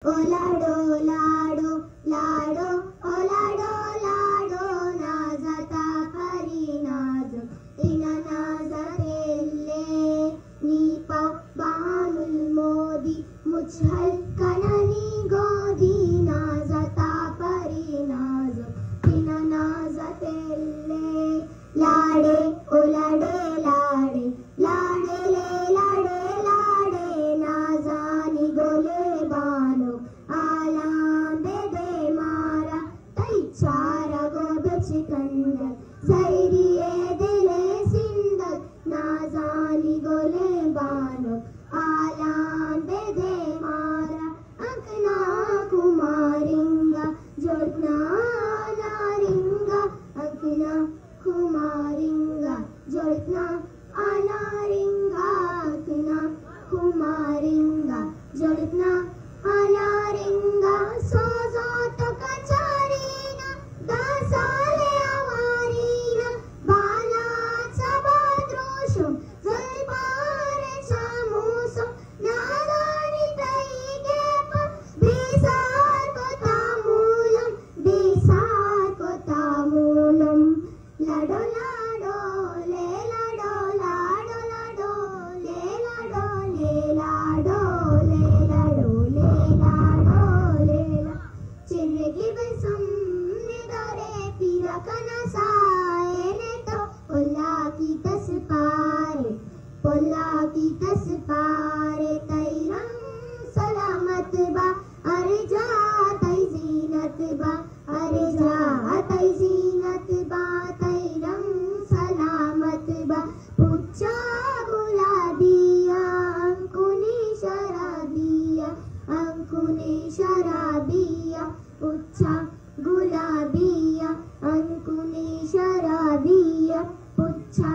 ओ लाडो लाडो लाडो ओ लाडो लाडो नाजता परी नाज इन नाजतेल्ले नीप बानुल मोदी मुझहल कननी गोदी नाजता परी नाज इन नाजतेल्ले लाडे ओ लाडे लाडे लाडे ले लाडे लाडे नाजानी गोले बानो आलाम दे मारा तई चारा गोबच कंदर जैरिए दिले सिंदर नाजानी गोले बानो आलाम दे मारा अंकना कुमारिंगा जोड़ना नारिंगा अंकना कुमारिंगा जोड़ना अनारिंगा अंकना कुमारिंगा जोड़ना अनारिंगा सोजो तो कचारीना दासाले आवारीना बाला चबाद्रोशम जलपारे चामूसम नागानी तैगेप बेसार को तामूलम लाडो लाडो ले लाडो लाडो लाडो ले लाडो ले लाडो ले लाडो ले लाडो ले ला चिरगी बसम निदरे पीरा कनसाए ने तो पोला की तस पारे तैरंग सलामत बा अरे जा तई जीनत बा अरे जा तई जीनत बा तैरंग सलामत बा पुच्चा गुलाबिया अंकुनी शराबिया पुच्चा गुलाबिया अंकुनी शराबिया पुच्चा